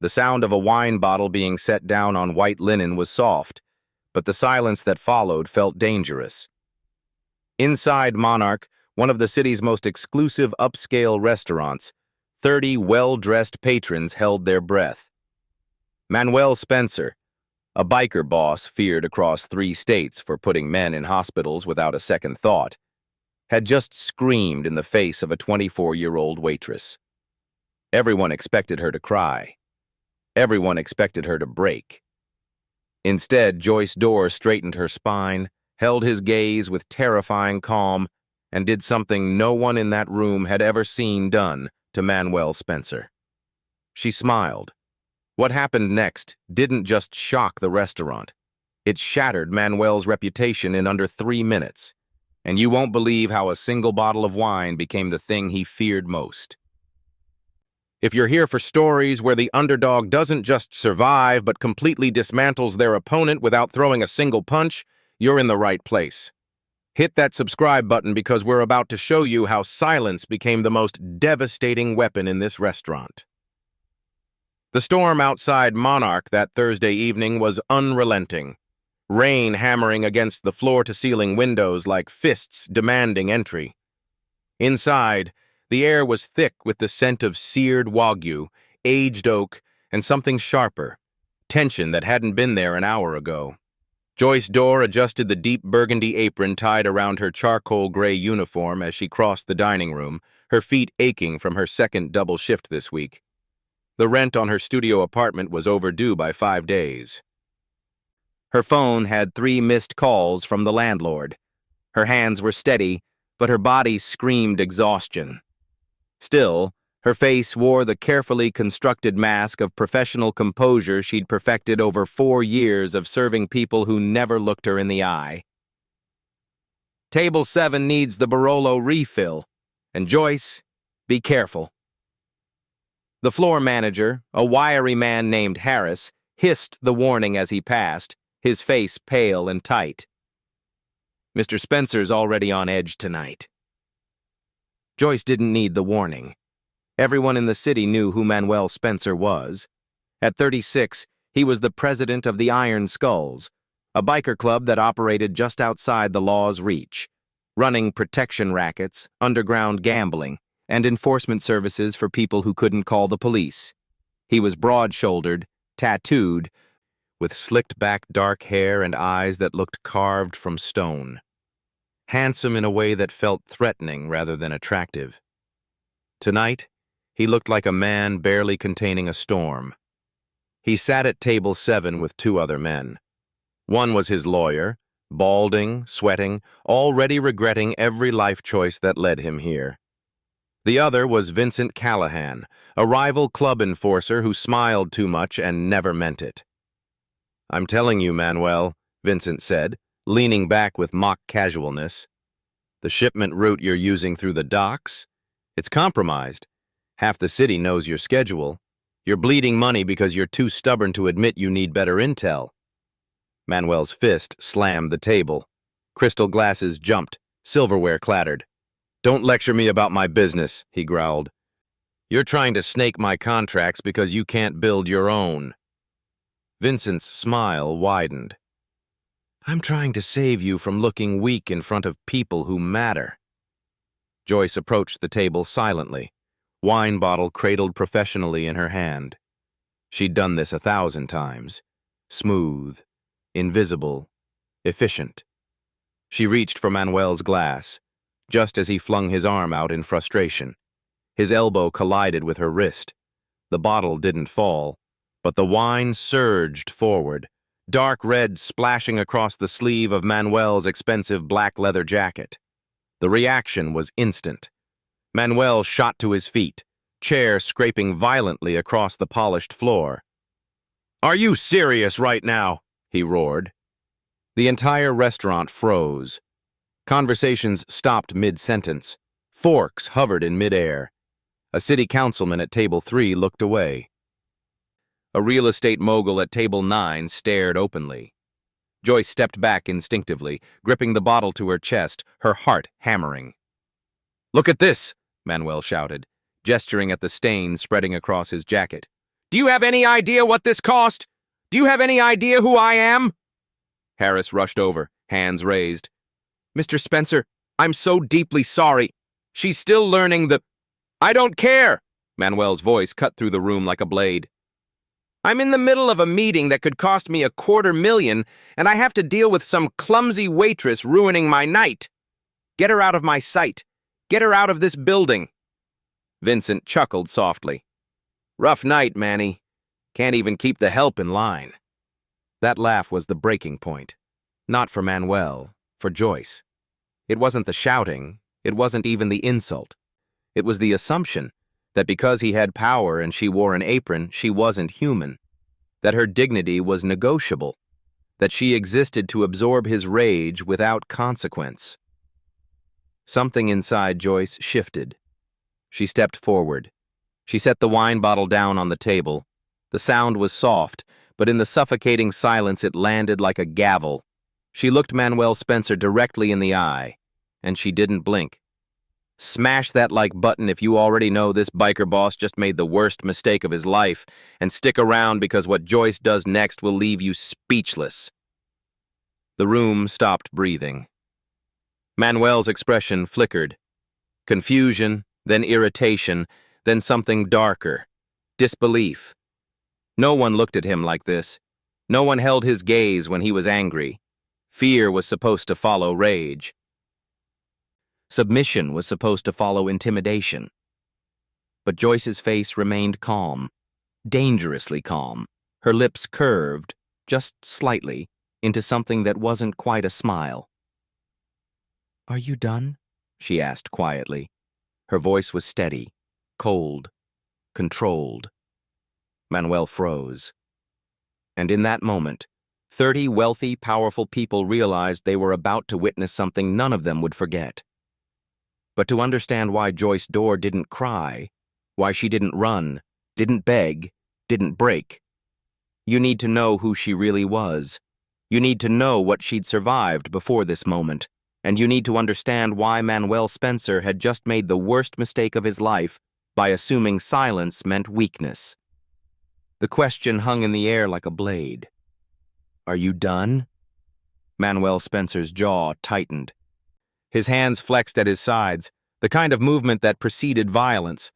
The sound of a wine bottle being set down on white linen was soft, but the silence that followed felt dangerous. Inside Monarch, one of the city's most exclusive upscale restaurants, 30 well-dressed patrons held their breath. Manuel Spencer, a biker boss feared across 3 states for putting men in hospitals without a second thought, had just screamed in the face of a 24-year-old waitress. Everyone expected her to cry. Everyone expected her to break. Instead, Joyce Dorr straightened her spine, held his gaze with terrifying calm, and did something no one in that room had ever seen done to Manuel Spencer. She smiled. What happened next didn't just shock the restaurant. It shattered Manuel's reputation in under 3 minutes. And you won't believe how a single bottle of wine became the thing he feared most. If you're here for stories where the underdog doesn't just survive but completely dismantles their opponent without throwing a single punch, you're in the right place. Hit that subscribe button because we're about to show you how silence became the most devastating weapon in this restaurant. The storm outside Monarch that Thursday evening was unrelenting. Rain hammering against the floor-to-ceiling windows like fists demanding entry. Inside, the air was thick with the scent of seared wagyu, aged oak, and something sharper, tension that hadn't been there an hour ago. Joyce Dorr adjusted the deep burgundy apron tied around her charcoal gray uniform as she crossed the dining room, her feet aching from her second double shift this week. The rent on her studio apartment was overdue by 5 days. Her phone had 3 missed calls from the landlord. Her hands were steady, but her body screamed exhaustion. Still, her face wore the carefully constructed mask of professional composure she'd perfected over 4 years of serving people who never looked her in the eye. Table 7 needs the Barolo refill, and Joyce, be careful. The floor manager, a wiry man named Harris, hissed the warning as he passed, his face pale and tight. Mr. Spencer's already on edge tonight. Joyce didn't need the warning. Everyone in the city knew who Manuel Spencer was. At 36, he was the president of the Iron Skulls, a biker club that operated just outside the law's reach, running protection rackets, underground gambling, and enforcement services for people who couldn't call the police. He was broad-shouldered, tattooed, with slicked-back dark hair and eyes that looked carved from stone. Handsome in a way that felt threatening rather than attractive. Tonight, he looked like a man barely containing a storm. He sat at table 7 with 2 other men. One was his lawyer, balding, sweating, already regretting every life choice that led him here. The other was Vincent Callahan, a rival club enforcer who smiled too much and never meant it. "I'm telling you, Manuel," Vincent said, leaning back with mock casualness. "The shipment route you're using through the docks? It's compromised. Half the city knows your schedule. You're bleeding money because you're too stubborn to admit you need better intel." Manuel's fist slammed the table. Crystal glasses jumped, silverware clattered. "Don't lecture me about my business," he growled. "You're trying to snake my contracts because you can't build your own." Vincent's smile widened. "I'm trying to save you from looking weak in front of people who matter." Joyce approached the table silently, wine bottle cradled professionally in her hand. She'd done this 1,000 times. Smooth, invisible, efficient. She reached for Manuel's glass, just as he flung his arm out in frustration. His elbow collided with her wrist. The bottle didn't fall, but the wine surged forward, dark red splashing across the sleeve of Manuel's expensive black leather jacket. The reaction was instant. Manuel shot to his feet, chair scraping violently across the polished floor. "Are you serious right now?" he roared. The entire restaurant froze. Conversations stopped mid-sentence. Forks hovered in midair. A city councilman at table 3 looked away. A real estate mogul at table 9 stared openly. Joyce stepped back instinctively, gripping the bottle to her chest, her heart hammering. "Look at this!" Manuel shouted, gesturing at the stains spreading across his jacket. Do you have any idea what this cost? Do you have any idea who I am?" Harris rushed over, hands raised. "Mr. Spencer, I'm so deeply sorry. She's still learning the—" "I don't care!" Manuel's voice cut through the room like a blade. "I'm in the middle of a meeting that could cost me $250,000, and I have to deal with some clumsy waitress ruining my night. Get her out of my sight. Get her out of this building." Vincent chuckled softly. "Rough night, Manny. Can't even keep the help in line." That laugh was the breaking point. Not for Manuel, for Joyce. It wasn't the shouting. It wasn't even the insult. It was the assumption that because he had power and she wore an apron, she wasn't human. That her dignity was negotiable. That she existed to absorb his rage without consequence. Something inside Joyce shifted. She stepped forward. She set the wine bottle down on the table. The sound was soft, but in the suffocating silence it landed like a gavel. She looked Manuel Spencer directly in the eye, and she didn't blink. Smash that like button if you already know this biker boss just made the worst mistake of his life, and stick around because what Joyce does next will leave you speechless. The room stopped breathing. Manuel's expression flickered. Confusion, then irritation, then something darker. Disbelief. No one looked at him like this. No one held his gaze when he was angry. Fear was supposed to follow rage. Submission was supposed to follow intimidation. But Joyce's face remained calm, dangerously calm. Her lips curved, just slightly, into something that wasn't quite a smile. "Are you done?" she asked quietly. Her voice was steady, cold, controlled. Manuel froze. And in that moment, 30 wealthy, powerful people realized they were about to witness something none of them would forget. But to understand why Joyce Dorr didn't cry, why she didn't run, didn't beg, didn't break, you need to know who she really was. You need to know what she'd survived before this moment, and you need to understand why Manuel Spencer had just made the worst mistake of his life by assuming silence meant weakness. The question hung in the air like a blade. "Are you done?" Manuel Spencer's jaw tightened. His hands flexed at his sides, the kind of movement that preceded violence.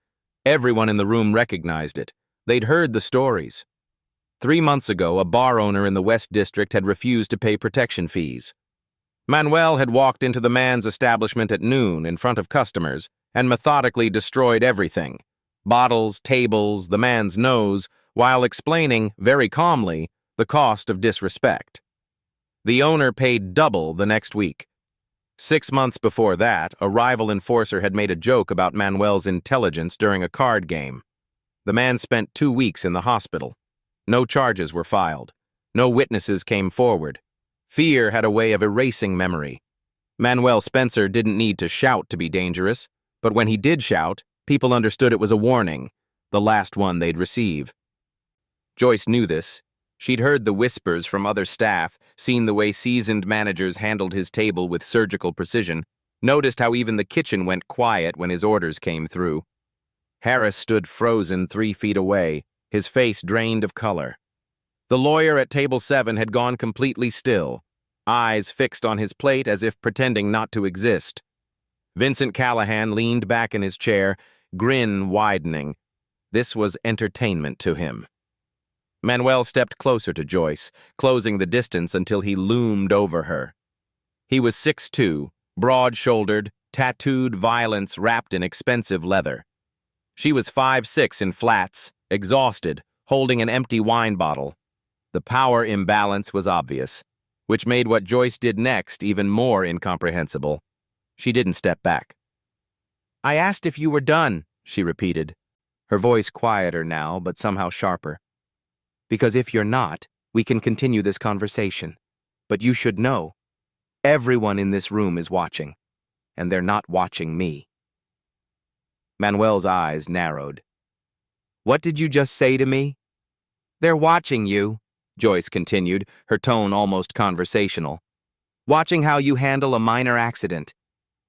Everyone in the room recognized it. They'd heard the stories. 3 months ago, a bar owner in the West District had refused to pay protection fees. Manuel had walked into the man's establishment at noon in front of customers and methodically destroyed everything. Bottles, tables, the man's nose, while explaining, very calmly, the cost of disrespect. The owner paid double the next week. 6 months before that, a rival enforcer had made a joke about Manuel's intelligence during a card game. The man spent 2 weeks in the hospital. No charges were filed. No witnesses came forward. Fear had a way of erasing memory. Manuel Spencer didn't need to shout to be dangerous, but when he did shout, people understood it was a warning, the last one they'd receive. Joyce knew this. She'd heard the whispers from other staff, seen the way seasoned managers handled his table with surgical precision, noticed how even the kitchen went quiet when his orders came through. Harris stood frozen 3 feet away, his face drained of color. The lawyer at table 7 had gone completely still, eyes fixed on his plate as if pretending not to exist. Vincent Callahan leaned back in his chair, grin widening. This was entertainment to him. Manuel stepped closer to Joyce, closing the distance until he loomed over her. He was 6'2", broad-shouldered, tattooed violence wrapped in expensive leather. She was 5'6" in flats, exhausted, holding an empty wine bottle. The power imbalance was obvious, which made what Joyce did next even more incomprehensible. She didn't step back. "I asked if you were done," she repeated, her voice quieter now, but somehow sharper. "Because if you're not, we can continue this conversation. But you should know, everyone in this room is watching, and they're not watching me." Manuel's eyes narrowed. "What did you just say to me?" "They're watching you," Joyce continued, her tone almost conversational. "Watching how you handle a minor accident.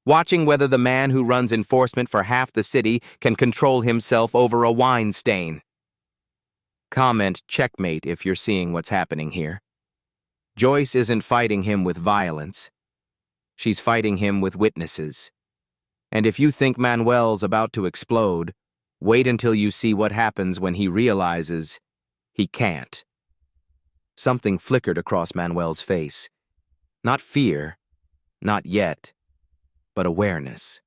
Watching whether the man who runs enforcement for half the city can control himself over a wine stain." Comment checkmate if you're seeing what's happening here. Joyce isn't fighting him with violence. She's fighting him with witnesses. And if you think Manuel's about to explode, wait until you see what happens when he realizes he can't. Something flickered across Manuel's face. Not fear, not yet, but awareness.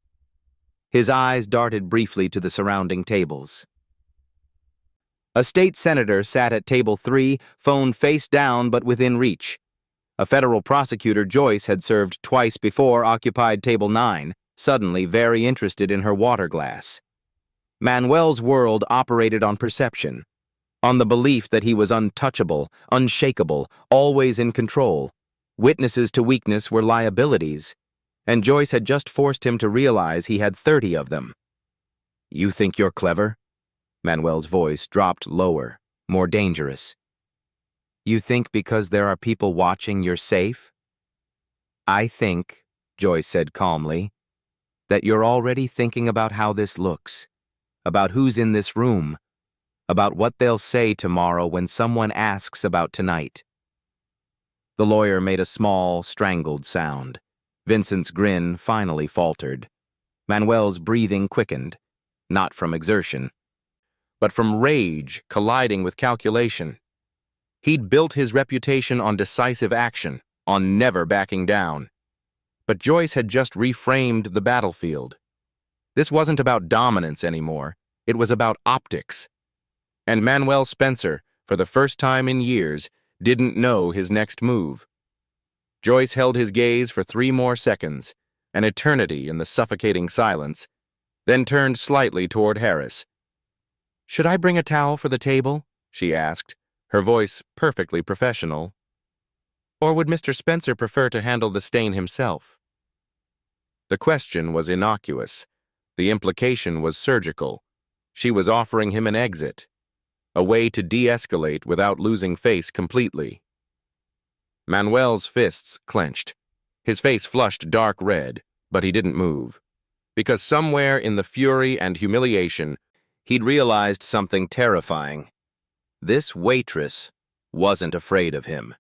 His eyes darted briefly to the surrounding tables. A state senator sat at table 3, phone face down but within reach. A federal prosecutor Joyce had served twice before occupied table 9, suddenly very interested in her water glass. Manuel's world operated on perception, on the belief that he was untouchable, unshakable, always in control. Witnesses to weakness were liabilities, and Joyce had just forced him to realize he had 30 of them. "You think you're clever?" Manuel's voice dropped lower, more dangerous. "You think because there are people watching you're safe?" "I think," Joyce said calmly, "that you're already thinking about how this looks, about who's in this room, about what they'll say tomorrow when someone asks about tonight." The lawyer made a small, strangled sound. Vincent's grin finally faltered. Manuel's breathing quickened, not from exertion, but from rage colliding with calculation. He'd built his reputation on decisive action, on never backing down. But Joyce had just reframed the battlefield. This wasn't about dominance anymore. It was about optics. And Manuel Spencer, for the first time in years, didn't know his next move. Joyce held his gaze for 3 more seconds, an eternity in the suffocating silence, then turned slightly toward Harris. "Should I bring a towel for the table?" she asked, her voice perfectly professional. "Or would Mr. Spencer prefer to handle the stain himself?" The question was innocuous. The implication was surgical. She was offering him an exit, a way to de-escalate without losing face completely. Manuel's fists clenched. His face flushed dark red, but he didn't move. Because somewhere in the fury and humiliation, he'd realized something terrifying. This waitress wasn't afraid of him.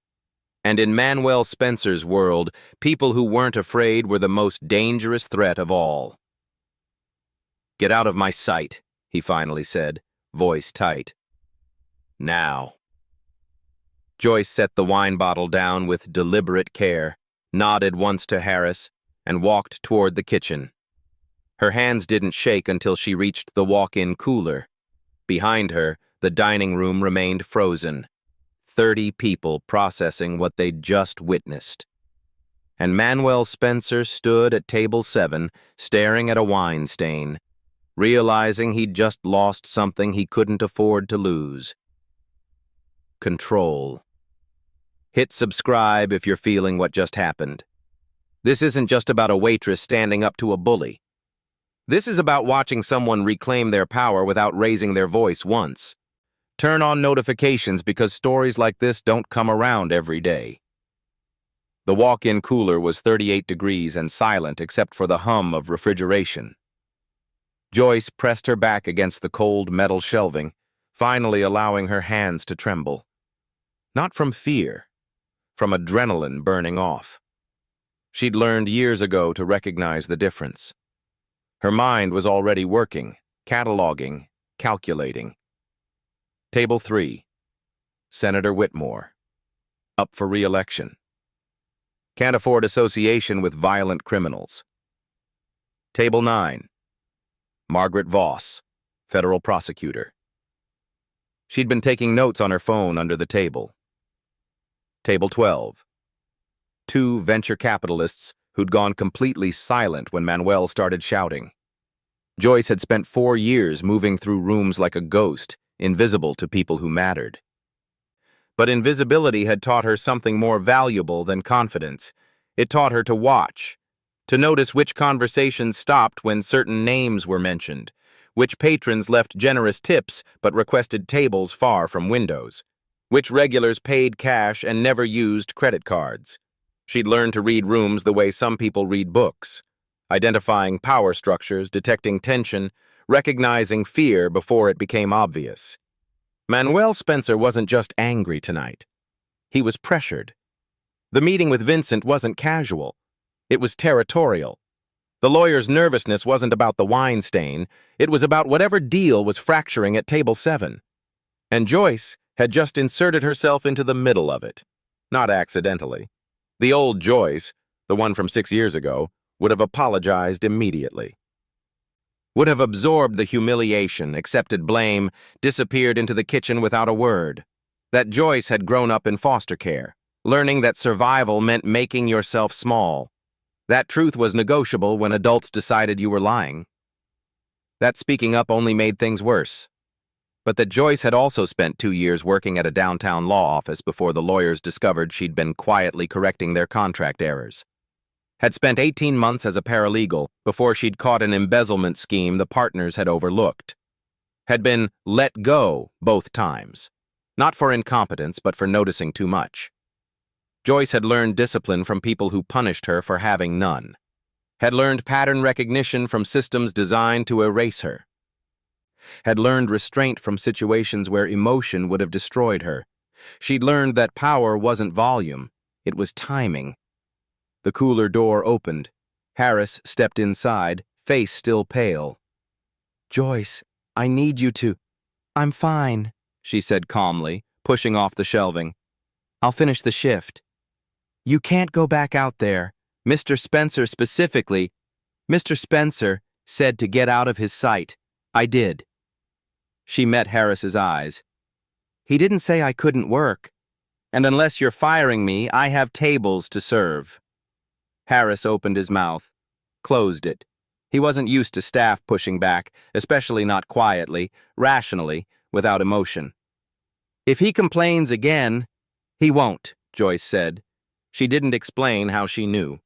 And in Manuel Spencer's world, people who weren't afraid were the most dangerous threat of all. "Get out of my sight," he finally said, voice tight. "Now." Joyce set the wine bottle down with deliberate care, nodded once to Harris, and walked toward the kitchen. Her hands didn't shake until she reached the walk-in cooler. Behind her, the dining room remained frozen. 30 people processing what they'd just witnessed. And Manuel Spencer stood at table 7, staring at a wine stain, realizing he'd just lost something he couldn't afford to lose. Control. Hit subscribe if you're feeling what just happened. This isn't just about a waitress standing up to a bully. This is about watching someone reclaim their power without raising their voice once. Turn on notifications because stories like this don't come around every day. The walk-in cooler was 38 degrees and silent except for the hum of refrigeration. Joyce pressed her back against the cold metal shelving, finally allowing her hands to tremble. Not from fear, from adrenaline burning off. She'd learned years ago to recognize the difference. Her mind was already working, cataloging, calculating. Table 3. Senator Whitmore. Up for re-election. Can't afford association with violent criminals. Table 9. Margaret Voss, federal prosecutor. She'd been taking notes on her phone under the table. Table 12. 2 venture capitalists who'd gone completely silent when Manuel started shouting. Joyce had spent 4 years moving through rooms like a ghost, invisible to people who mattered. But invisibility had taught her something more valuable than confidence. It taught her to watch, to notice which conversations stopped when certain names were mentioned, which patrons left generous tips but requested tables far from windows, which regulars paid cash and never used credit cards. She'd learned to read rooms the way some people read books, identifying power structures, detecting tension, recognizing fear before it became obvious. Manuel Spencer wasn't just angry tonight. He was pressured. The meeting with Vincent wasn't casual. It was territorial. The lawyer's nervousness wasn't about the wine stain. It was about whatever deal was fracturing at table 7. And Joyce had just inserted herself into the middle of it. Not accidentally. The old Joyce, the one from 6 years ago, would have apologized immediately. Would have absorbed the humiliation, accepted blame, disappeared into the kitchen without a word. That Joyce had grown up in foster care, learning that survival meant making yourself small. That truth was negotiable when adults decided you were lying. That speaking up only made things worse. But that Joyce had also spent 2 years working at a downtown law office before the lawyers discovered she'd been quietly correcting their contract errors. Had spent 18 months as a paralegal before she'd caught an embezzlement scheme the partners had overlooked. Had been let go both times, not for incompetence but for noticing too much. Joyce had learned discipline from people who punished her for having none. Had learned pattern recognition from systems designed to erase her. Had learned restraint from situations where emotion would have destroyed her. She'd learned that power wasn't volume, it was timing. The cooler door opened. Harris stepped inside, face still pale. "Joyce, I need you to—" "I'm fine," she said calmly, pushing off the shelving. "I'll finish the shift." "You can't go back out there. Mr. Spencer specifically—" "Mr. Spencer said to get out of his sight. I did." She met Harris's eyes. "He didn't say I couldn't work. And unless you're firing me, I have tables to serve." Harris opened his mouth, closed it. He wasn't used to staff pushing back, especially not quietly, rationally, without emotion. "If he complains again—" "He won't," Joyce said. She didn't explain how she knew.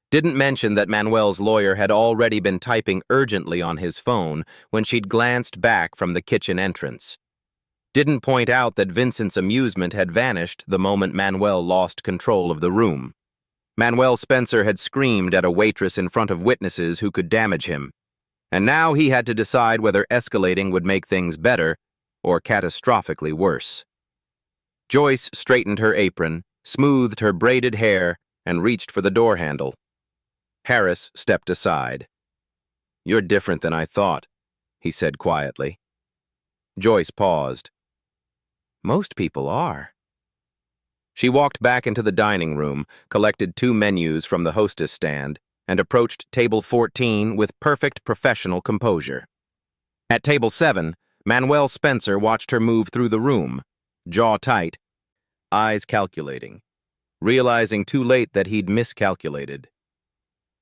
Didn't mention that Manuel's lawyer had already been typing urgently on his phone when she'd glanced back from the kitchen entrance. Didn't point out that Vincent's amusement had vanished the moment Manuel lost control of the room. Manuel Spencer had screamed at a waitress in front of witnesses who could damage him, and now he had to decide whether escalating would make things better or catastrophically worse. Joyce straightened her apron, smoothed her braided hair, and reached for the door handle. Harris stepped aside. "You're different than I thought," he said quietly. Joyce paused. "Most people are." She walked back into the dining room, collected 2 menus from the hostess stand, and approached table 14 with perfect professional composure. At table 7, Manuel Spencer watched her move through the room, jaw tight, eyes calculating, realizing too late that he'd miscalculated.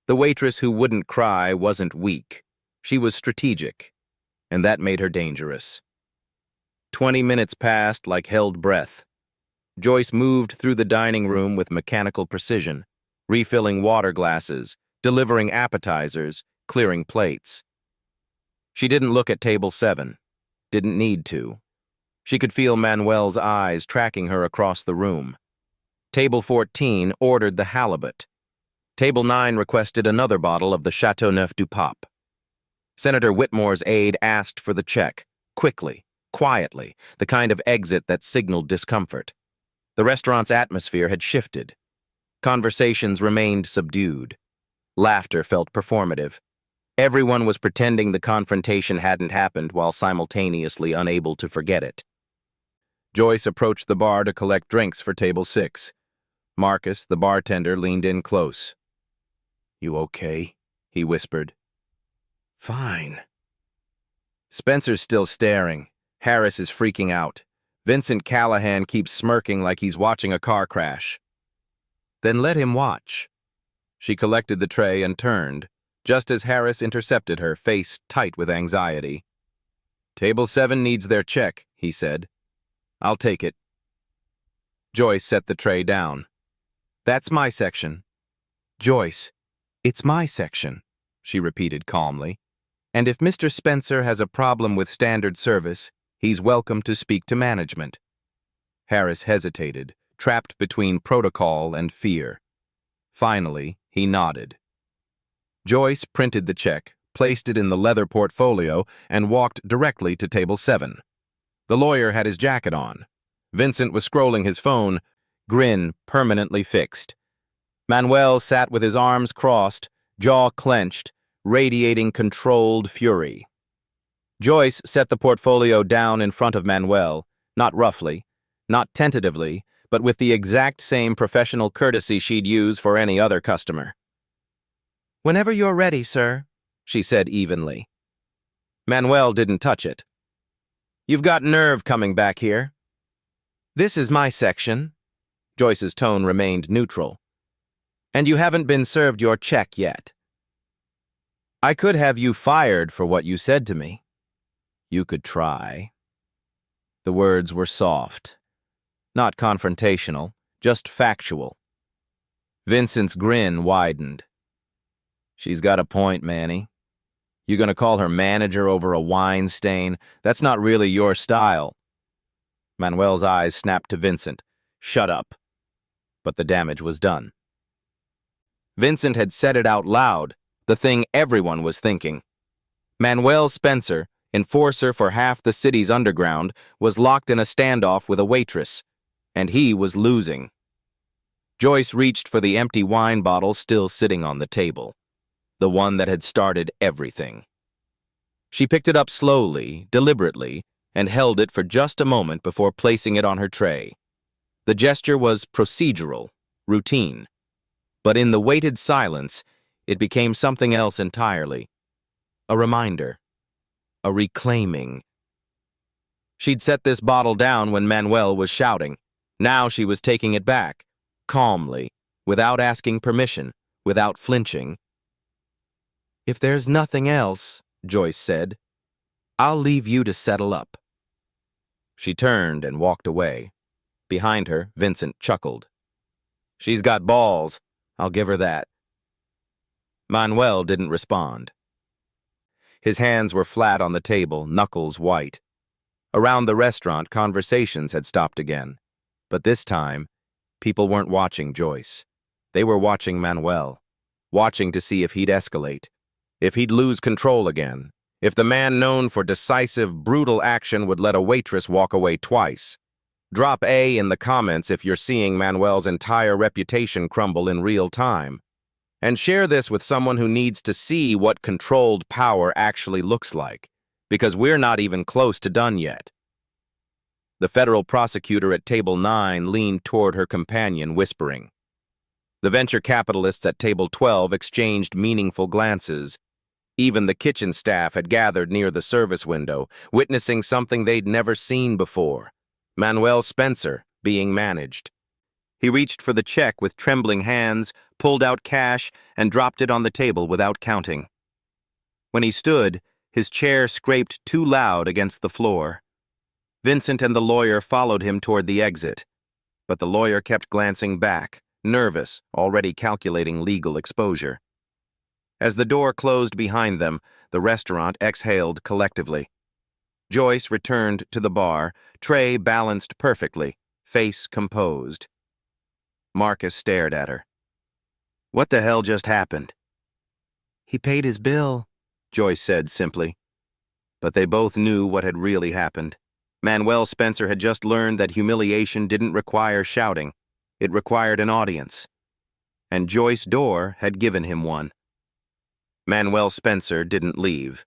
The waitress who wouldn't cry wasn't weak. She was strategic, and that made her dangerous. 20 minutes passed like held breath. Joyce moved through the dining room with mechanical precision, refilling water glasses, delivering appetizers, clearing plates. She didn't look at table 7. Didn't need to. She could feel Manuel's eyes tracking her across the room. Table 14 ordered the halibut. Table 9 requested another bottle of the Chateauneuf du Pape. Senator Whitmore's aide asked for the check, quickly, quietly, the kind of exit that signaled discomfort. The restaurant's atmosphere had shifted. Conversations remained subdued. Laughter felt performative. Everyone was pretending the confrontation hadn't happened while simultaneously unable to forget it. Joyce approached the bar to collect drinks for table 6. Marcus, the bartender, leaned in close. "You okay?" he whispered. "Fine." Spencer's still staring. Harris is freaking out. Vincent Callahan keeps smirking like he's watching a car crash. "Then let him watch." She collected the tray and turned, just as Harris intercepted her, face tight with anxiety. "Table 7 needs their check," he said. "I'll take it." Joyce set the tray down. "That's my section." "Joyce, it's my section," she repeated calmly. "And if Mr. Spencer has a problem with standard service, he's welcome to speak to management." Harris hesitated, trapped between protocol and fear. Finally, he nodded. Joyce printed the check, placed it in the leather portfolio, and walked directly to table 7. The lawyer had his jacket on. Vincent was scrolling his phone, grin permanently fixed. Manuel sat with his arms crossed, jaw clenched, radiating controlled fury. Joyce set the portfolio down in front of Manuel, not roughly, not tentatively, but with the exact same professional courtesy she'd use for any other customer. "Whenever you're ready, sir," she said evenly. Manuel didn't touch it. "You've got nerve coming back here." "This is my section." Joyce's tone remained neutral. "And you haven't been served your check yet. I could have you fired for what you said to me. You could try." The words were soft, not confrontational, just factual. Vincent's grin widened. "She's got a point, Manny. You gonna call her manager over a wine stain? That's not really your style." Manuel's eyes snapped to Vincent. "Shut up." But the damage was done. Vincent had said it out loud, the thing everyone was thinking. Manuel Spencer, enforcer for half the city's underground, was locked in a standoff with a waitress, and he was losing. Joyce reached for the empty wine bottle still sitting on the table, the one that had started everything. She picked it up slowly, deliberately, and held it for just a moment before placing it on her tray. The gesture was procedural, routine. But in the weighted silence, it became something else entirely. A reminder. A reclaiming. She'd set this bottle down when Manuel was shouting. Now she was taking it back, calmly, without asking permission, without flinching. "If there's nothing else," Joyce said, "I'll leave you to settle up." She turned and walked away. Behind her, Vincent chuckled. "She's got balls, I'll give her that." Manuel didn't respond. His hands were flat on the table, knuckles white. Around the restaurant, conversations had stopped again. But this time, people weren't watching Joyce. They were watching Manuel, watching to see if he'd escalate, if he'd lose control again, if the man known for decisive, brutal action would let a waitress walk away twice. Drop A in the comments if you're seeing Manuel's entire reputation crumble in real time. And share this with someone who needs to see what controlled power actually looks like, because we're not even close to done yet. The federal prosecutor at Table 9 leaned toward her companion, whispering. The venture capitalists at Table 12 exchanged meaningful glances. Even the kitchen staff had gathered near the service window, witnessing something they'd never seen before. Manuel Spencer being managed. He reached for the check with trembling hands, pulled out cash, and dropped it on the table without counting. When he stood, his chair scraped too loud against the floor. Vincent and the lawyer followed him toward the exit, but the lawyer kept glancing back, nervous, already calculating legal exposure. As the door closed behind them, the restaurant exhaled collectively. Joyce returned to the bar, tray balanced perfectly, face composed. Marcus stared at her. "What the hell just happened?" "He paid his bill," Joyce said simply. But they both knew what had really happened. Manuel Spencer had just learned that humiliation didn't require shouting. It required an audience. And Joyce Dorr had given him one. Manuel Spencer didn't leave.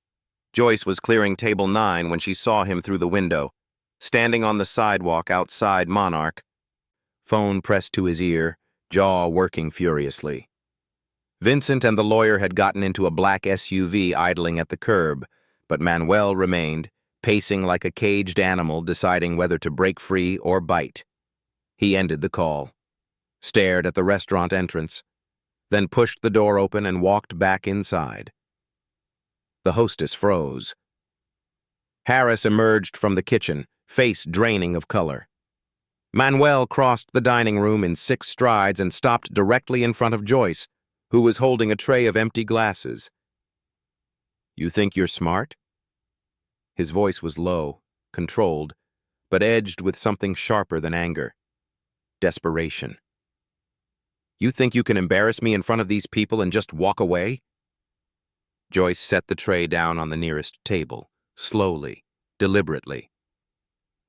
Joyce was clearing Table 9 when she saw him through the window, standing on the sidewalk outside Monarch. Phone pressed to his ear, jaw working furiously. Vincent and the lawyer had gotten into a black SUV idling at the curb, but Manuel remained, pacing like a caged animal deciding whether to break free or bite. He ended the call, stared at the restaurant entrance, then pushed the door open and walked back inside. The hostess froze. Harris emerged from the kitchen, face draining of color. Manuel crossed the dining room in 6 strides and stopped directly in front of Joyce, who was holding a tray of empty glasses. "You think you're smart?" His voice was low, controlled, but edged with something sharper than anger. Desperation. "You think you can embarrass me in front of these people and just walk away?" Joyce set the tray down on the nearest table, slowly, deliberately.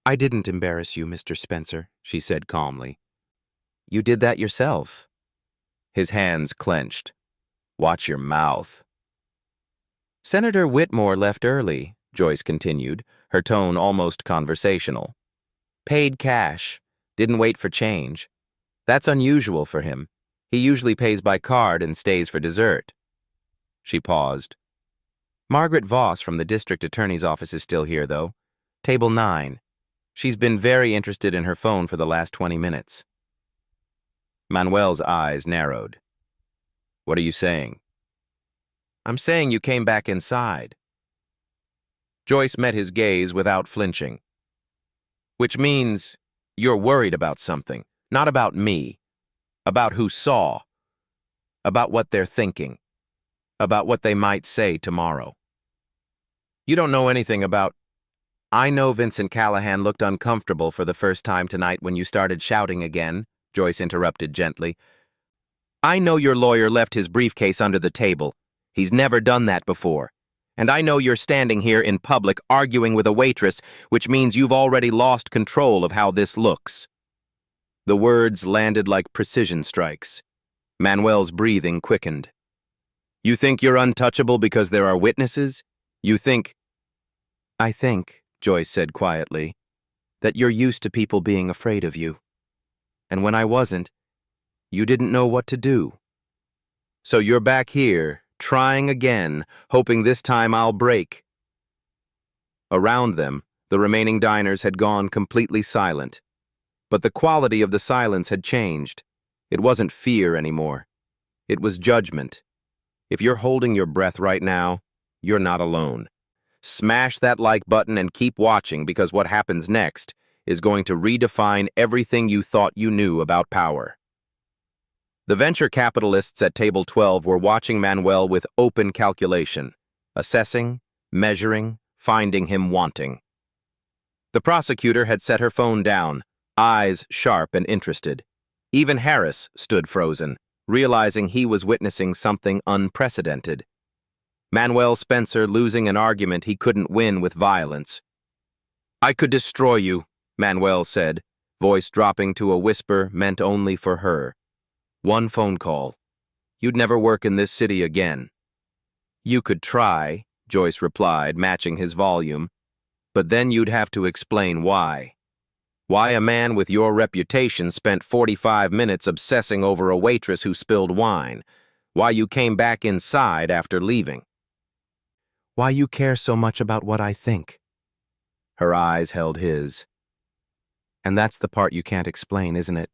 I didn't embarrass you, Mr. Spencer, she said calmly. You did that yourself. His hands clenched. Watch your mouth. Senator Whitmore left early, Joyce continued, her tone almost conversational. Paid cash. Didn't wait for change. That's unusual for him. He usually pays by card and stays for dessert. She paused. Margaret Voss from the district attorney's office is still here, though. Table 9. She's been very interested in her phone for the last 20 minutes. Manuel's eyes narrowed. What are you saying? I'm saying you came back inside. Joyce met his gaze without flinching. Which means you're worried about something, not about me, about who saw, about what they're thinking, about what they might say tomorrow. You don't know anything about... I know Vincent Callahan looked uncomfortable for the first time tonight when you started shouting again, Joyce interrupted gently. I know your lawyer left his briefcase under the table. He's never done that before. And I know you're standing here in public arguing with a waitress, which means you've already lost control of how this looks. The words landed like precision strikes. Manuel's breathing quickened. You think you're untouchable because there are witnesses? You think... I think, Joyce said quietly, that you're used to people being afraid of you. And when I wasn't, you didn't know what to do. So you're back here, trying again, hoping this time I'll break. Around them, the remaining diners had gone completely silent. But the quality of the silence had changed. It wasn't fear anymore. It was judgment. If you're holding your breath right now, you're not alone. Smash that like button and keep watching, because what happens next is going to redefine everything you thought you knew about power. The venture capitalists at Table 12 were watching Manuel with open calculation, assessing, measuring, finding him wanting. The prosecutor had set her phone down, eyes sharp and interested. Even Harris stood frozen, realizing he was witnessing something unprecedented. Manuel Spencer losing an argument he couldn't win with violence. I could destroy you, Manuel said, voice dropping to a whisper meant only for her. One phone call. You'd never work in this city again. You could try, Joyce replied, matching his volume, but then you'd have to explain why. Why a man with your reputation spent 45 minutes obsessing over a waitress who spilled wine. Why you came back inside after leaving. Why you care so much about what I think. Her eyes held his. And that's the part you can't explain, isn't it?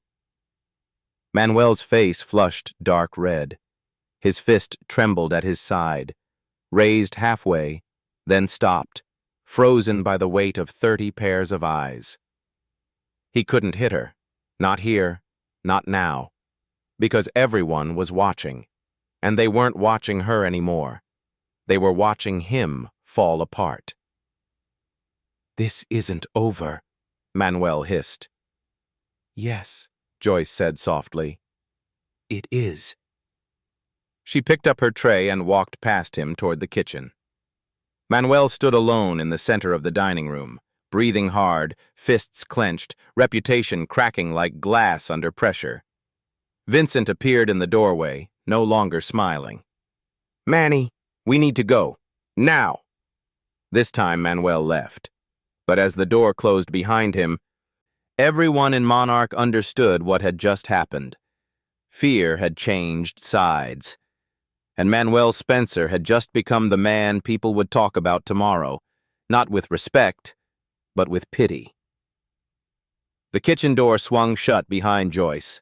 Manuel's face flushed dark red. His fist trembled at his side, raised halfway, then stopped, frozen by the weight of 30 pairs of eyes. He couldn't hit her. Not here, not now. Because everyone was watching. And they weren't watching her anymore. They were watching him fall apart. This isn't over, Manuel hissed. Yes, Joyce said softly. It is. She picked up her tray and walked past him toward the kitchen. Manuel stood alone in the center of the dining room, breathing hard, fists clenched, reputation cracking like glass under pressure. Vincent appeared in the doorway, no longer smiling. Manny, we need to go. Now! This time Manuel left. But as the door closed behind him, everyone in Monarch understood what had just happened. Fear had changed sides. And Manuel Spencer had just become the man people would talk about tomorrow, not with respect, but with pity. The kitchen door swung shut behind Joyce.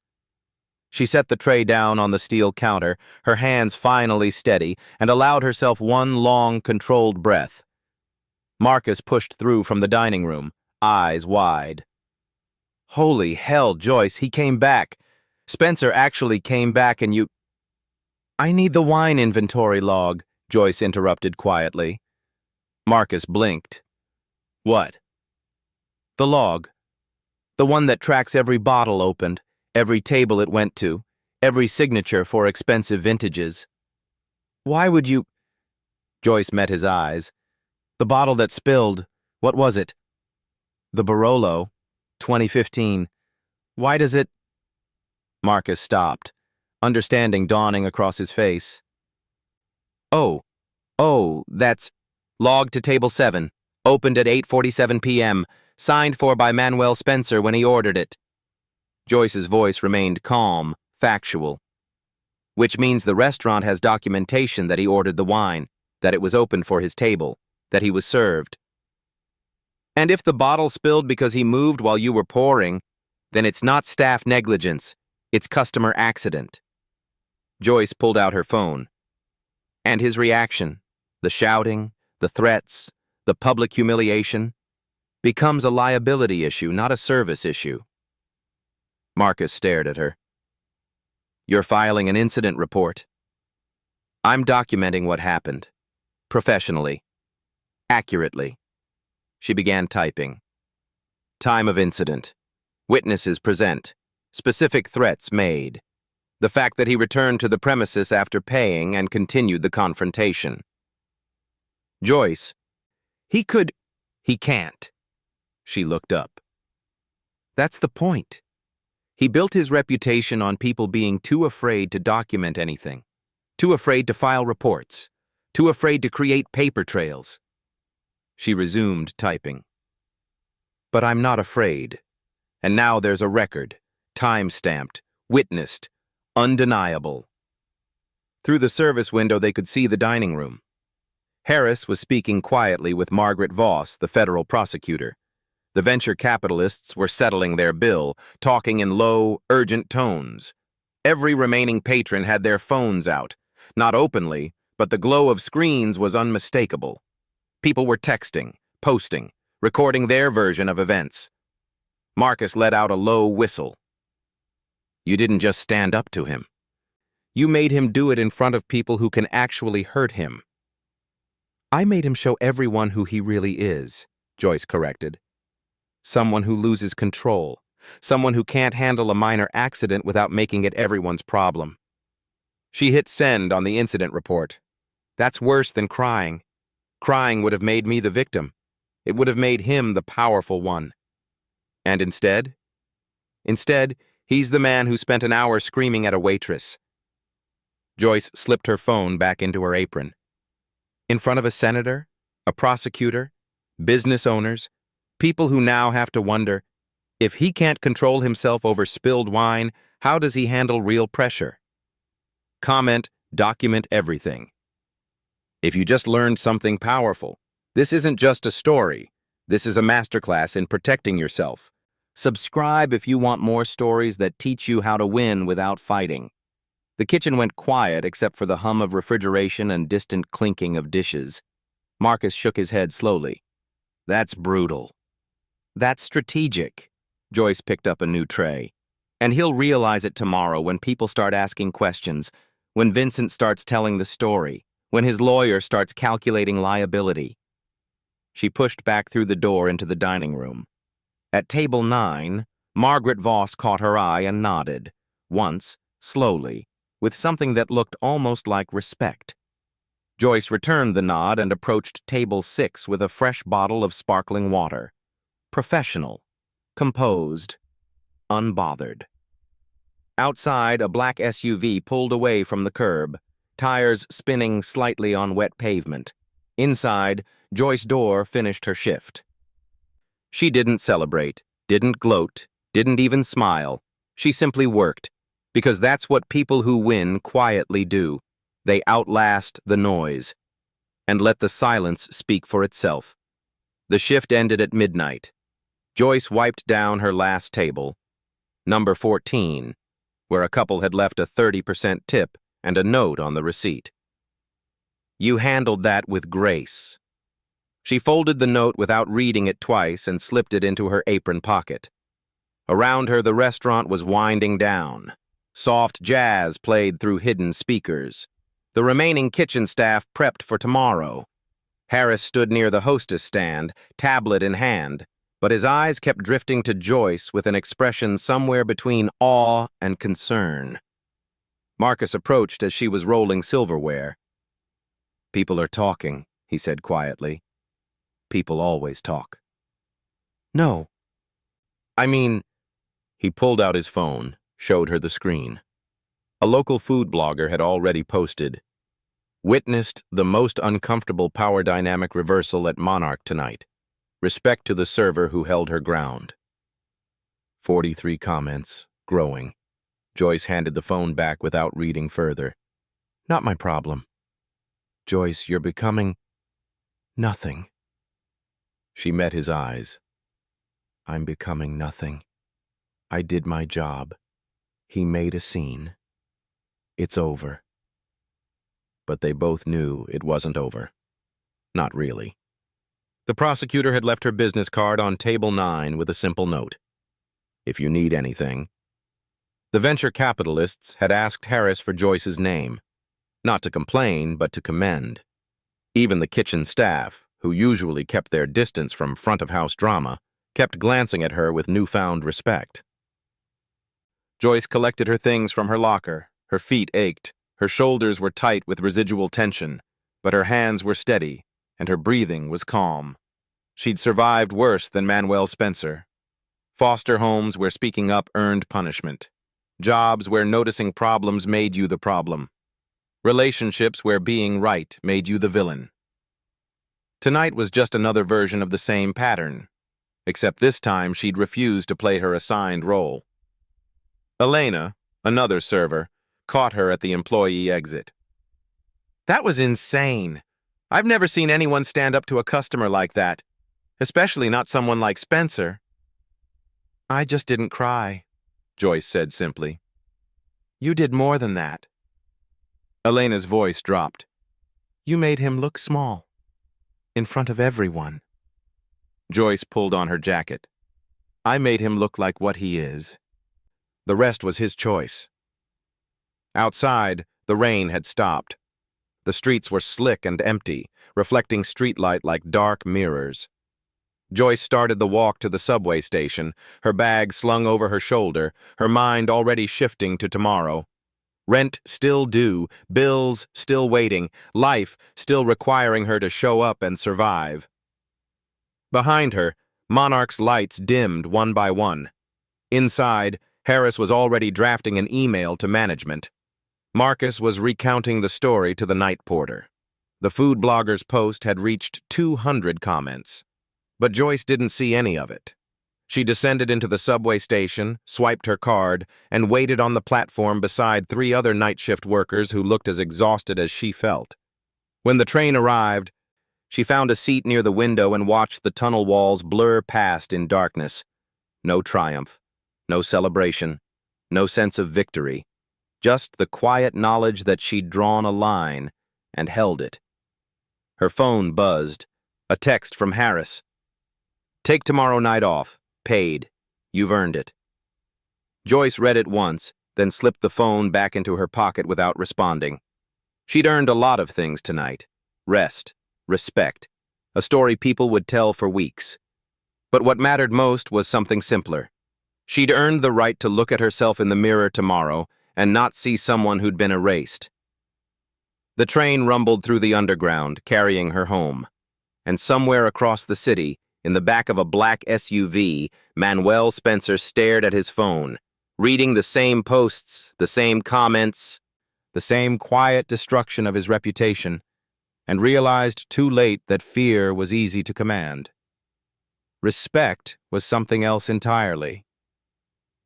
She set the tray down on the steel counter, her hands finally steady, and allowed herself one long, controlled breath. Marcus pushed through from the dining room, eyes wide. Holy hell, Joyce, he came back. Spencer actually came back and you... I need the wine inventory log, Joyce interrupted quietly. Marcus blinked. What? The log. The one that tracks every bottle opened, every table it went to, every signature for expensive vintages. Why would you... Joyce met his eyes. The bottle that spilled, what was it? The Barolo, 2015. Why does it... Marcus stopped, understanding dawning across his face. That's logged to table 7, opened at 8:47 p.m., signed for by Manuel Spencer when he ordered it. Joyce's voice remained calm, factual. Which means the restaurant has documentation that he ordered the wine, that it was opened for his table, that he was served. And if the bottle spilled because he moved while you were pouring, then it's not staff negligence, it's customer accident. Joyce pulled out her phone. And his reaction, the shouting, the threats, the public humiliation, becomes a liability issue, not a service issue. Marcus stared at her. You're filing an incident report. I'm documenting what happened. Professionally. Accurately. She began typing. Time of incident. Witnesses present. Specific threats made. The fact that he returned to the premises after paying and continued the confrontation. Joyce. He can't. She looked up. That's the point. He built his reputation on people being too afraid to document anything, too afraid to file reports, too afraid to create paper trails. She resumed typing. But I'm not afraid. And now there's a record, time-stamped, witnessed, undeniable. Through the service window they could see the dining room. Harris was speaking quietly with Margaret Voss, the federal prosecutor. The venture capitalists were settling their bill, talking in low, urgent tones. Every remaining patron had their phones out, not openly, but the glow of screens was unmistakable. People were texting, posting, recording their version of events. Marcus let out a low whistle. You didn't just stand up to him. You made him do it in front of people who can actually hurt him. I made him show everyone who he really is, Joyce corrected. Someone who loses control. Someone who can't handle a minor accident without making it everyone's problem. She hit send on the incident report. That's worse than crying. Crying would have made me the victim. It would have made him the powerful one. And instead? Instead, he's the man who spent an hour screaming at a waitress. Joyce slipped her phone back into her apron. In front of a senator, a prosecutor, business owners, people who now have to wonder, if he can't control himself over spilled wine, how does he handle real pressure? Comment, document everything. If you just learned something powerful, this isn't just a story. This is a masterclass in protecting yourself. Subscribe if you want more stories that teach you how to win without fighting. The kitchen went quiet except for the hum of refrigeration and distant clinking of dishes. Marcus shook his head slowly. That's brutal. That's strategic. Joyce picked up a new tray. And he'll realize it tomorrow when people start asking questions, when Vincent starts telling the story, when his lawyer starts calculating liability. She pushed back through the door into the dining room. At table 9, Margaret Voss caught her eye and nodded, once, slowly, with something that looked almost like respect. Joyce returned the nod and approached table 6 with a fresh bottle of sparkling water. Professional, composed, unbothered. Outside, a black SUV pulled away from the curb, tires spinning slightly on wet pavement. Inside, Joyce Dorr finished her shift. She didn't celebrate, didn't gloat, didn't even smile. She simply worked, because that's what people who win quietly do. They outlast the noise, and let the silence speak for itself. The shift ended at midnight. Joyce wiped down her last table, number 14, where a couple had left a 30% tip and a note on the receipt. You handled that with grace. She folded the note without reading it twice and slipped it into her apron pocket. Around her, the restaurant was winding down. Soft jazz played through hidden speakers. The remaining kitchen staff prepped for tomorrow. Harris stood near the hostess stand, tablet in hand, but his eyes kept drifting to Joyce with an expression somewhere between awe and concern. Marcus approached as she was rolling silverware. People are talking, he said quietly. People always talk. No. I mean, he pulled out his phone, showed her the screen. A local food blogger had already posted, "Witnessed the most uncomfortable power dynamic reversal at Monarch tonight. Respect to the server who held her ground." 43 comments, growing. Joyce handed the phone back without reading further. "Not my problem." "Joyce, you're becoming nothing." She met his eyes. "I'm becoming nothing. I did my job. He made a scene. It's over." But they both knew it wasn't over. Not really. The prosecutor had left her business card on table 9 with a simple note. "If you need anything." The venture capitalists had asked Harris for Joyce's name, not to complain, but to commend. Even the kitchen staff, who usually kept their distance from front-of-house drama, kept glancing at her with newfound respect. Joyce collected her things from her locker. Her feet ached, her shoulders were tight with residual tension, but her hands were steady, and her breathing was calm. She'd survived worse than Manuel Spencer. Foster homes where speaking up earned punishment. Jobs where noticing problems made you the problem. Relationships where being right made you the villain. Tonight was just another version of the same pattern, except this time she'd refused to play her assigned role. Elena, another server, caught her at the employee exit. "That was insane. I've never seen anyone stand up to a customer like that, especially not someone like Spencer." "I just didn't cry," Joyce said simply. "You did more than that." Elena's voice dropped. "You made him look small. In front of everyone." Joyce pulled on her jacket. "I made him look like what he is. The rest was his choice." Outside, the rain had stopped. The streets were slick and empty, reflecting streetlight like dark mirrors. Joyce started the walk to the subway station, her bag slung over her shoulder, her mind already shifting to tomorrow. Rent still due, bills still waiting, life still requiring her to show up and survive. Behind her, Monarch's lights dimmed one by one. Inside, Harris was already drafting an email to management. Marcus was recounting the story to the night porter. The food blogger's post had reached 200 comments. But Joyce didn't see any of it. She descended into the subway station, swiped her card, and waited on the platform beside 3 other night shift workers who looked as exhausted as she felt. When the train arrived, she found a seat near the window and watched the tunnel walls blur past in darkness. No triumph, no celebration, no sense of victory. Just the quiet knowledge that she'd drawn a line and held it. Her phone buzzed. A text from Harris. "Take tomorrow night off. Paid. You've earned it." Joyce read it once, then slipped the phone back into her pocket without responding. She'd earned a lot of things tonight. Rest, respect, a story people would tell for weeks. But what mattered most was something simpler. She'd earned the right to look at herself in the mirror tomorrow and not see someone who'd been erased. The train rumbled through the underground, carrying her home. And somewhere across the city, in the back of a black SUV, Manuel Spencer stared at his phone, reading the same posts, the same comments, the same quiet destruction of his reputation, and realized too late that fear was easy to command. Respect was something else entirely.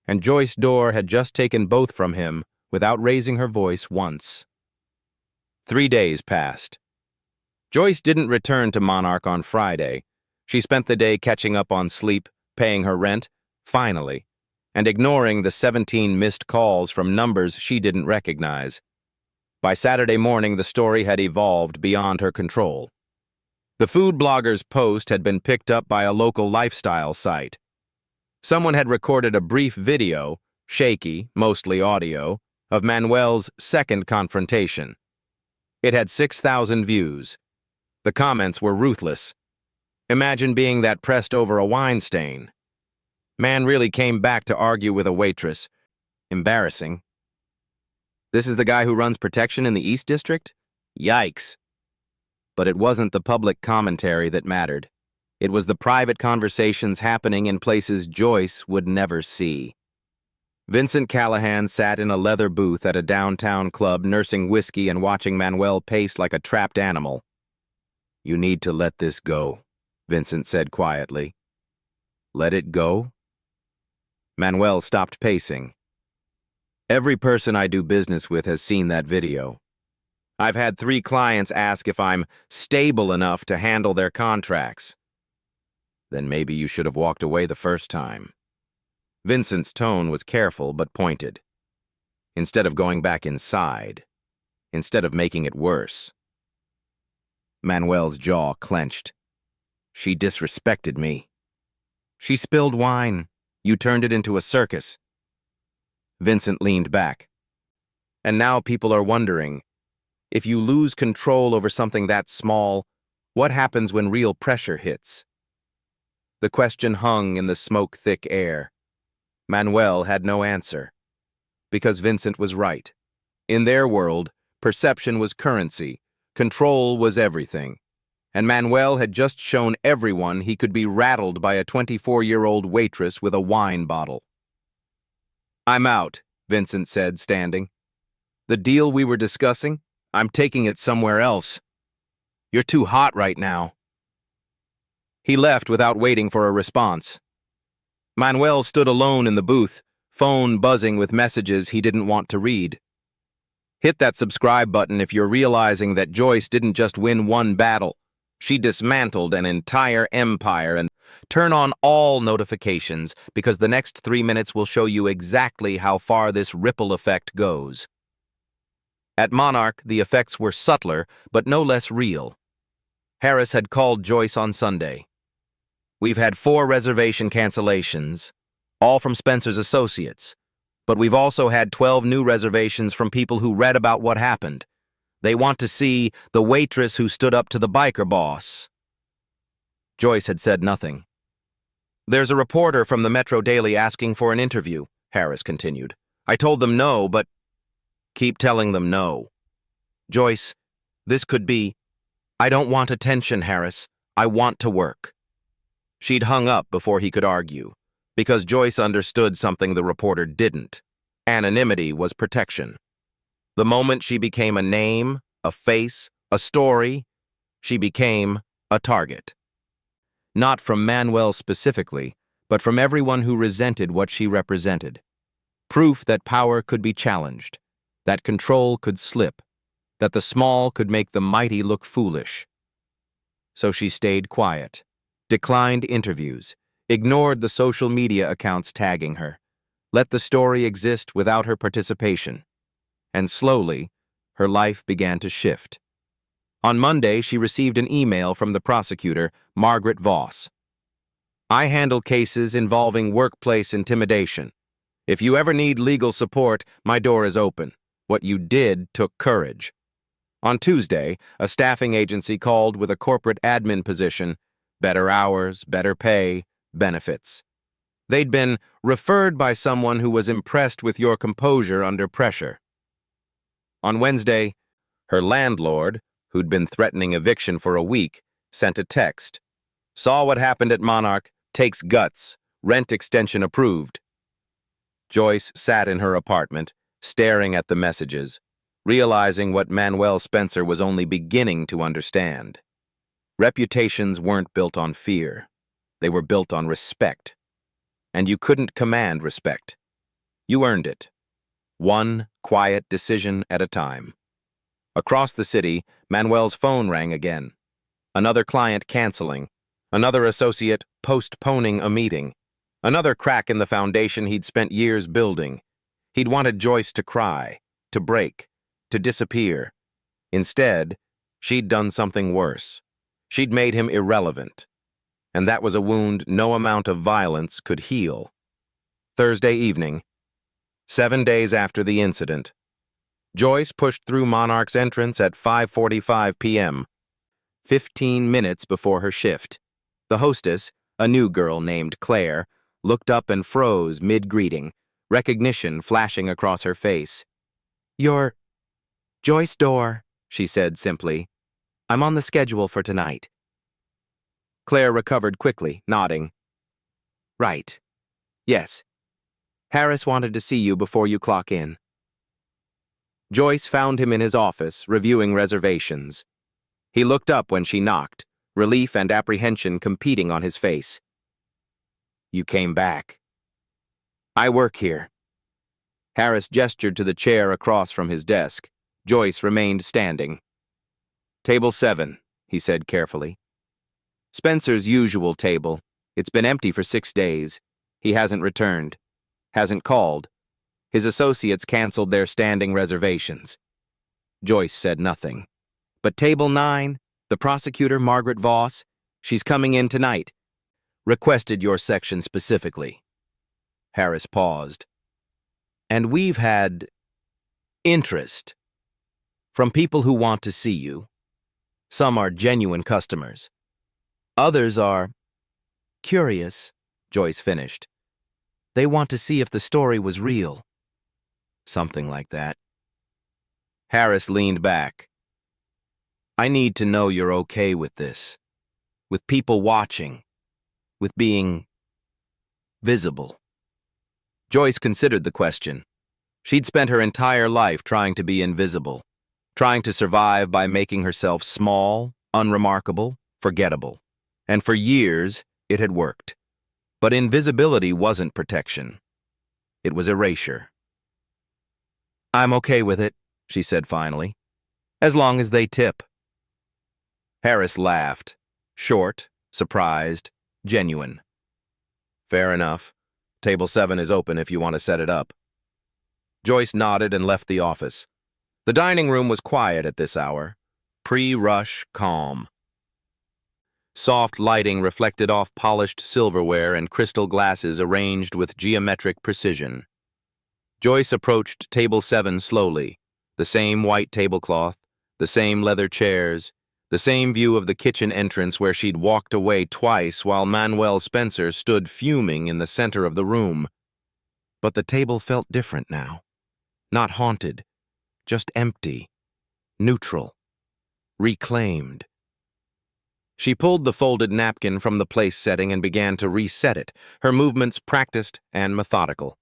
And Joyce Dorr had just taken both from him without raising her voice once. 3 days passed. Joyce didn't return to Monarch on Friday. She spent the day catching up on sleep, paying her rent, finally, and ignoring the 17 missed calls from numbers she didn't recognize. By Saturday morning, the story had evolved beyond her control. The food blogger's post had been picked up by a local lifestyle site. Someone had recorded a brief video, shaky, mostly audio, of Manuel's second confrontation. It had 6,000 views. The comments were ruthless. "Imagine being that pressed over a wine stain. Man really came back to argue with a waitress. Embarrassing. This is the guy who runs protection in the East District? Yikes." But it wasn't the public commentary that mattered. It was the private conversations happening in places Joyce would never see. Vincent Callahan sat in a leather booth at a downtown club nursing whiskey and watching Manuel pace like a trapped animal. "You need to let this go," Vincent said quietly. "Let it go?" Manuel stopped pacing. "Every person I do business with has seen that video. I've had 3 clients ask if I'm stable enough to handle their contracts." "Then maybe you should have walked away the first time." Vincent's tone was careful but pointed. "Instead of going back inside. Instead of making it worse." Manuel's jaw clenched. "She disrespected me. She spilled wine. You turned it into a circus." Vincent leaned back. "And now people are wondering, if you lose control over something that small, what happens when real pressure hits?" The question hung in the smoke-thick air. Manuel had no answer, because Vincent was right. In their world, perception was currency, control was everything, and Manuel had just shown everyone he could be rattled by a 24-year-old waitress with a wine bottle. "I'm out," Vincent said, standing. "The deal we were discussing, I'm taking it somewhere else. You're too hot right now." He left without waiting for a response. Manuel stood alone in the booth, phone buzzing with messages he didn't want to read. Hit that subscribe button if you're realizing that Joyce didn't just win one battle. She dismantled an entire empire, and turn on all notifications because the next 3 minutes will show you exactly how far this ripple effect goes. At Monarch, the effects were subtler, but no less real. Harris had called Joyce on Sunday. "We've had 4 reservation cancellations, all from Spencer's associates, but we've also had 12 new reservations from people who read about what happened. They want to see the waitress who stood up to the biker boss." Joyce had said nothing. "There's a reporter from the Metro Daily asking for an interview," Harris continued. "I told them no, but..." "Keep telling them no." "Joyce, this could be..." "I don't want attention, Harris. I want to work." She'd hung up before he could argue, because Joyce understood something the reporter didn't. Anonymity was protection. The moment she became a name, a face, a story, she became a target. Not from Manuel specifically, but from everyone who resented what she represented. Proof that power could be challenged, that control could slip, that the small could make the mighty look foolish. So she stayed quiet, declined interviews, ignored the social media accounts tagging her, let the story exist without her participation. And slowly, her life began to shift. On Monday, she received an email from the prosecutor, Margaret Voss. "I handle cases involving workplace intimidation. If you ever need legal support, my door is open. What you did took courage." On Tuesday, a staffing agency called with a corporate admin position, better hours, better pay, benefits. They'd been referred by someone who was impressed with your composure under pressure. On Wednesday, her landlord, who'd been threatening eviction for a week, sent a text. "Saw what happened at Monarch, takes guts, rent extension approved." Joyce sat in her apartment, staring at the messages, realizing what Manuel Spencer was only beginning to understand. Reputations weren't built on fear. They were built on respect. And you couldn't command respect. You earned it. One quiet decision at a time. Across the city, Manuel's phone rang again. Another client canceling. Another associate postponing a meeting. Another crack in the foundation he'd spent years building. He'd wanted Joyce to cry, to break, to disappear. Instead, she'd done something worse. She'd made him irrelevant. And that was a wound no amount of violence could heal. Thursday evening, 7 days after the incident, Joyce pushed through Monarch's entrance at 5:45 p.m., 15 minutes before her shift. The hostess, a new girl named Claire, looked up and froze mid-greeting, recognition flashing across her face. "You're Joyce Dorr," she said simply. "I'm on the schedule for tonight." Claire recovered quickly, nodding. Right. Yes. Harris wanted to see you before you clock in. Joyce found him in his office, reviewing reservations. He looked up when she knocked, relief and apprehension competing on his face. You came back. I work here. Harris gestured to the chair across from his desk. Joyce remained standing. Table 7, he said carefully. Spencer's usual table. It's been empty for 6 days. He hasn't returned. Hasn't called. His associates canceled their standing reservations. Joyce said nothing. But table 9, the prosecutor, Margaret Voss, she's coming in tonight. Requested your section specifically. Harris paused. And we've had interest from people who want to see you. Some are genuine customers. Others are curious, Joyce finished. They want to see if the story was real. Something like that. Harris leaned back. I need to know you're okay with this. With people watching. With being visible. Joyce considered the question. She'd spent her entire life trying to be invisible, trying to survive by making herself small, unremarkable, forgettable. And for years, it had worked. But invisibility wasn't protection. It was erasure. I'm okay with it, she said finally, as long as they tip. Harris laughed, short, surprised, genuine. Fair enough. Table 7 is open if you want to set it up. Joyce nodded and left the office. The dining room was quiet at this hour, pre-rush calm. Soft lighting reflected off polished silverware and crystal glasses arranged with geometric precision. Joyce approached table 7 slowly, the same white tablecloth, the same leather chairs, the same view of the kitchen entrance where she'd walked away twice while Manuel Spencer stood fuming in the center of the room. But the table felt different now. Not haunted, just empty, neutral, reclaimed. She pulled the folded napkin from the place setting and began to reset it, her movements practiced and methodical.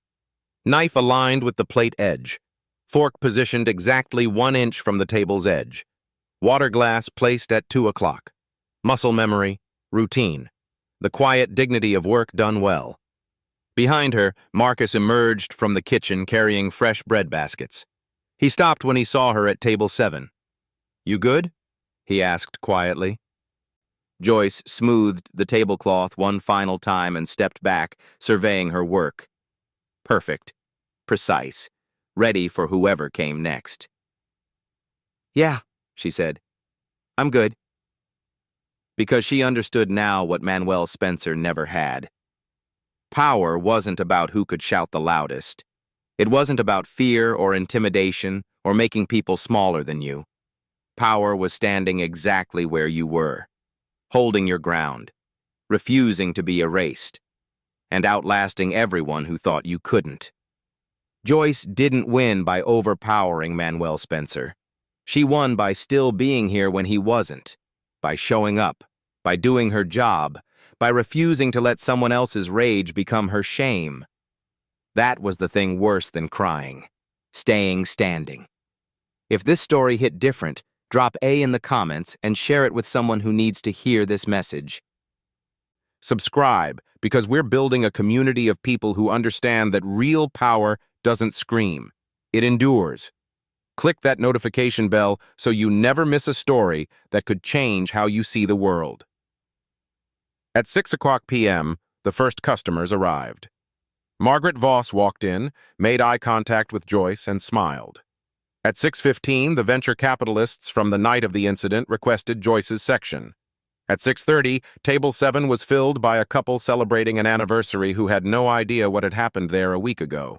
Knife aligned with the plate edge, fork positioned exactly 1 inch from the table's edge. Water glass placed at 2 o'clock. Muscle memory, routine. The quiet dignity of work done well. Behind her, Marcus emerged from the kitchen carrying fresh bread baskets. He stopped when he saw her at table 7. You good? He asked quietly. Joyce smoothed the tablecloth one final time and stepped back, surveying her work. Perfect. Precise. Ready for whoever came next. Yeah, she said. I'm good. Because she understood now what Manuel Spencer never had. Power wasn't about who could shout the loudest. It wasn't about fear or intimidation or making people smaller than you. Power was standing exactly where you were, holding your ground, refusing to be erased, and outlasting everyone who thought you couldn't. Joyce didn't win by overpowering Manuel Spencer. She won by still being here when he wasn't, by showing up, by doing her job, by refusing to let someone else's rage become her shame. That was the thing worse than crying, staying standing. If this story hit different, drop A in the comments and share it with someone who needs to hear this message. Subscribe, because we're building a community of people who understand that real power doesn't scream. It endures. Click that notification bell so you never miss a story that could change how you see the world. At 6 o'clock p.m., the first customers arrived. Margaret Voss walked in, made eye contact with Joyce, and smiled. At 6:15, the venture capitalists from the night of the incident requested Joyce's section. At 6:30, table 7 was filled by a couple celebrating an anniversary who had no idea what had happened there a week ago.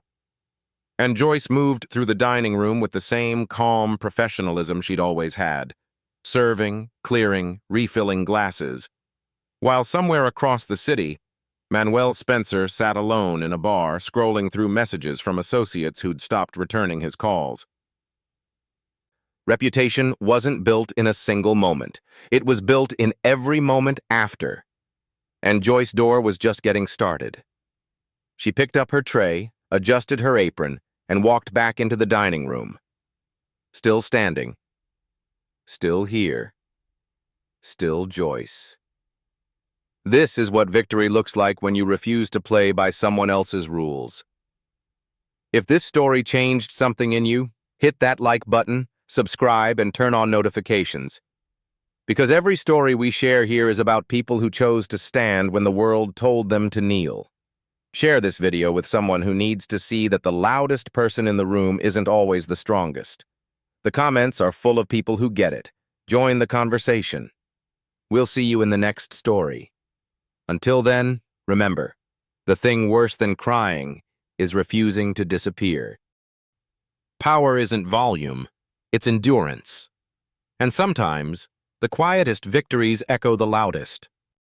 And Joyce moved through the dining room with the same calm professionalism she'd always had, serving, clearing, refilling glasses. While somewhere across the city, Manuel Spencer sat alone in a bar, scrolling through messages from associates who'd stopped returning his calls. Reputation wasn't built in a single moment. It was built in every moment after. and Joyce's door was just getting started. She picked up her tray, adjusted her apron, and walked back into the dining room. Still standing. Still here. Still Joyce. This is what victory looks like when you refuse to play by someone else's rules. If this story changed something in you, hit that like button, subscribe, and turn on notifications. Because every story we share here is about people who chose to stand when the world told them to kneel. Share this video with someone who needs to see that the loudest person in the room isn't always the strongest. The comments are full of people who get it. Join the conversation. We'll see you in the next story. Until then, remember, the thing worse than crying is refusing to disappear. Power isn't volume, it's endurance. And sometimes, the quietest victories echo the loudest.